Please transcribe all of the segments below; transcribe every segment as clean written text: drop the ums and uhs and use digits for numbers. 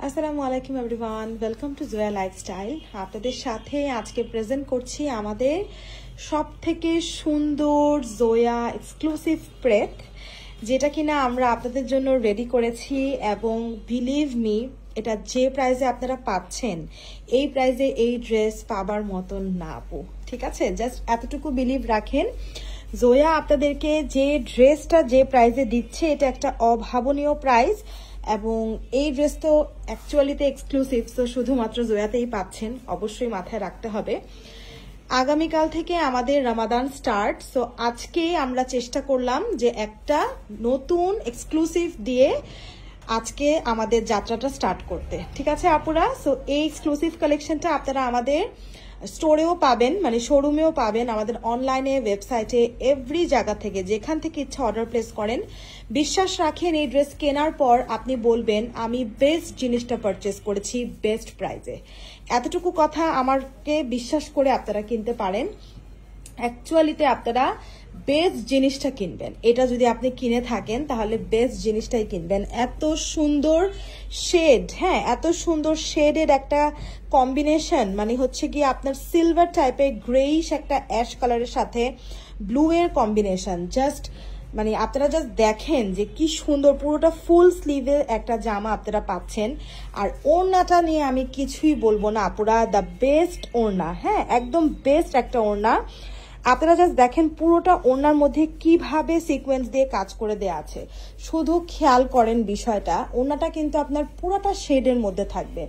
আসসালামু আলাইকুম everyone, welcome to Zoya lifestyle. আপনাদের সাথে আজকে প্রেজেন্ট করছি আমাদের সব থেকে সুন্দর জোয়া এক্সক্লুসিভ প্রেক, যেটা কিনা আমরা আপনাদের জন্য রেডি করেছি। এবং বিলিভ মি, এটা যে প্রাইসে আপনারা পাচ্ছেন, এই প্রাইসে এই ড্রেস পাবার মতন না আপু, ঠিক আছে? জাস্ট এতটুকু বিলিভ রাখেন, জোয়া আপনাদেরকে যে ড্রেসটা যে প্রাইসে দিচ্ছে এটা একটা অভাবনীয় প্রাইস। এবং এই ড্রেস তো অ্যাকচুয়ালিতে এক্সক্লুসিভ, তো শুধুমাত্র জোয়াতেই পাচ্ছেন, অবশ্যই মাথায় রাখতে হবে। আগামীকাল থেকে আমাদের রমাদান স্টার্ট, সো আজকে আমরা চেষ্টা করলাম যে একটা নতুন এক্সক্লুসিভ দিয়ে আজকে আমাদের যাত্রাটা স্টার্ট করতে, ঠিক আছে আপুরা? সো এই এক্সক্লুসিভ কালেকশনটা আপনারা আমাদের স্টোরেও পাবেন, মানে শোরুমেও পাবেন, আমাদের অনলাইনে, ওয়েবসাইটে, এভরি জায়গা থেকে যেখান থেকে ইচ্ছা অর্ডার প্লেস করেন। বিশ্বাস রাখেন, এই ড্রেস কেনার পর আপনি বলবেন আমি বেস্ট জিনিসটা পারচেস করেছি বেস্ট প্রাইসে। এতটুকু কথা আমাকে বিশ্বাস করে আপনারা কিনতে পারেন। অ্যাকচুয়ালিতে আপনারা বেস্ট জিনিসটা কিনবেন, এটা যদি আপনি কিনে থাকেন তাহলে বেস্ট জিনিসটাই কিনবেন। এত সুন্দর শেড, হ্যাঁ এত সুন্দর শেডের একটা কম্বিনেশন, মানে হচ্ছে কি আপনার সিলভার টাইপের গ্রেইশ একটা অ্যাশ কালারের সাথে ব্লু এর কম্বিনেশন। জাস্ট মানে আপনারা জাস্ট দেখেন যে কি সুন্দর, পুরোটা ফুল স্লিভের একটা জামা আপনারা পাচ্ছেন। আর ওড়নাটা নিয়ে আমি কিছুই বলবো না আপুরা, দ্য বেস্ট ওড়না, হ্যাঁ একদম বেস্ট একটা ওড়না। আপনারা জাস্ট দেখেন পুরোটা ওড়নার মধ্যে কিভাবে সিকোয়েন্স দিয়ে কাজ করে দেয়া আছে, শুধু খেয়াল করেন বিষয়টা। ওড়নাটা কিন্তু আপনার পুরোটা শেডের মধ্যে থাকবে।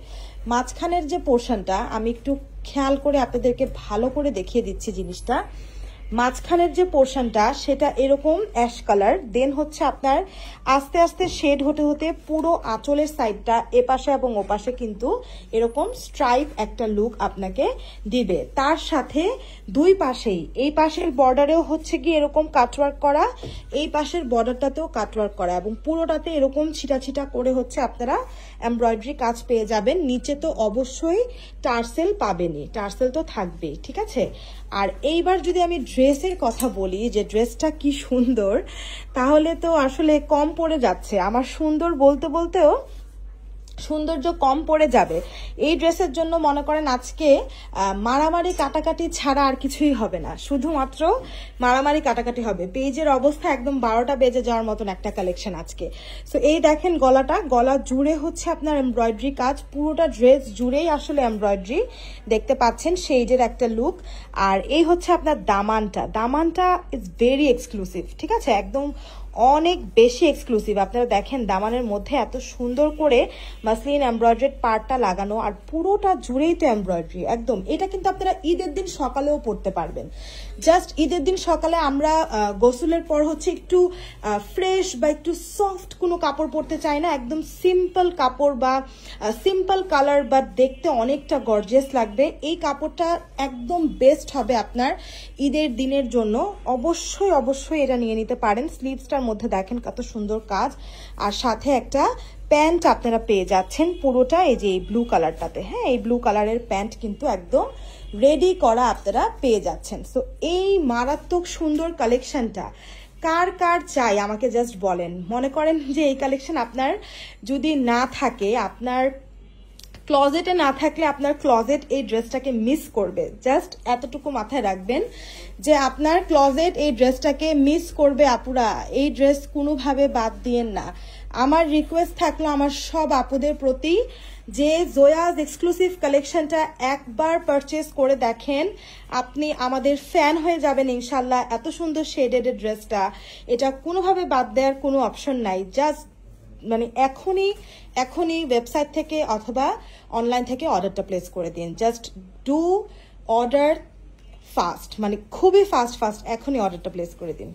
মাঝখানের যে পোর্শনটা আমি একটু খেয়াল করে আপনাদেরকে ভালো করে দেখিয়ে দিচ্ছি জিনিসটা। মাঝখানের যে পোর্শনটা সেটা এরকম অ্যাশ কালার, দেন হচ্ছে আপনার আস্তে আস্তে শেড হতে হতে পুরো আঁচলের সাইডটা এপাশে এবং ওপাশে কিন্তু এরকম স্ট্রাইপ একটা লুক আপনাকে দিবে। তার সাথে দুই পাশেই, এই পাশের বর্ডারেও হচ্ছে কি এরকম কাটওয়ার্ক করা, এই পাশের বর্ডারটাতেও কাটওয়ার্ক করা, এবং পুরোটাতে এরকম ছিটা ছিটা করে হচ্ছে আপনারা এমব্রয়ডারি কাজ পেয়ে যাবেন। নিচে তো অবশ্যই টার্সেল পাবেনই, টার্সেল তো থাকবেই, ঠিক আছে? আর এইবার যদি আমি ড্রেসের কথা বলি, যে ড্রেসটা কি সুন্দর, তাহলে তো আসলে কম পড়ে যাচ্ছে। আমার সুন্দর বলতে বলতেও সৌন্দর্য কম পড়ে যাবে। এই ড্রেসের জন্য মনে করেন আজকে মারামারি কাটাকাটি ছাড়া আর কিছুই হবে না, শুধুমাত্র মারামারি কাটাকাটি হবে। পেজের অবস্থা একদম 12টা বেজে যাওয়ার মতন একটা কালেকশন আজকে। সো এই দেখেন গলাটা, গলা জুড়ে হচ্ছে আপনার এমব্রয়ডারি কাজ, পুরোটা ড্রেস জুড়েই আসলে এমব্রয়ডারি দেখতে পাচ্ছেন, শেডের একটা লুক। আর এই হচ্ছে আপনার দামানটা, দামানটা ইজ ভেরি এক্সক্লুসিভ, ঠিক আছে? একদম অনেক বেশি এক্সক্লুসিভ। আপনারা দেখেন দামানের মধ্যে এত সুন্দর করে মাসলিন এমব্রয়ডারি পার্টটা লাগানো, আর পুরোটা জুড়েই তো এমব্রয়ডারি একদম। এটা কিন্তু আপনারা ঈদের দিন সকালেও পরতে পারবেন। জাস্ট ঈদের দিন সকালে আমরা গোসলের পর হচ্ছে একটু ফ্রেশ বা একটু সফট কোনো কাপড় পরতে চাই না, একদম সিম্পল কাপড় বা সিম্পল কালার, বাট দেখতে অনেকটা গর্জিয়াস লাগবে। এই কাপড়টা একদম বেস্ট হবে আপনার ঈদের দিনের জন্য। অবশ্যই অবশ্যই এটা নিয়ে নিতে পারেন। স্লিভসটার মধ্যে দেখেন কত সুন্দর কাজ, আর সাথে একটা প্যান্ট আপনারা পেয়ে যাচ্ছেন পুরোটা এই যে ব্লু কালারটাতে, হ্যাঁ এই ব্লু কালারের প্যান্ট কিন্তু একদম রেডি করা আপনারা পেয়ে যাচ্ছেন। সো এই মারাত্মক সুন্দর কালেকশনটা কার কার চাই আমাকে জাস্ট বলেন। মনে করেন যে এই কালেকশন আপনার যদি না থাকে, আপনার ক্লজেটে না থাকলে আপনার ক্লজেট এই ড্রেসটাকে মিস করবে। জাস্ট এতটুকু মাথায় রাখবেন যে আপনার ক্লজেট এই ড্রেসটাকে মিস করবে আপুরা। এই ড্রেস কোনোভাবে বাদ দিয়েন না। আমার রিকোয়েস্ট থাকলো আমার সব আপুদের প্রতি, যে জোয়াজ এক্সক্লুসিভ কালেকশনটা একবার পারচেস করে দেখেন, আপনি আমাদের ফ্যান হয়ে যাবেন ইনশাল্লাহ। এত সুন্দর শেডেড ড্রেসটা, এটা কোনোভাবে বাদ দেওয়ার কোনো অপশন নাই। জাস্ট মানে এখনই ওয়েবসাইট থেকে অথবা অনলাইন থেকে অর্ডারটা প্লেস করে দিন। জাস্ট ডু অর্ডার ফাস্ট, মানে খুবই ফাস্ট এখনই অর্ডারটা প্লেস করে দিন।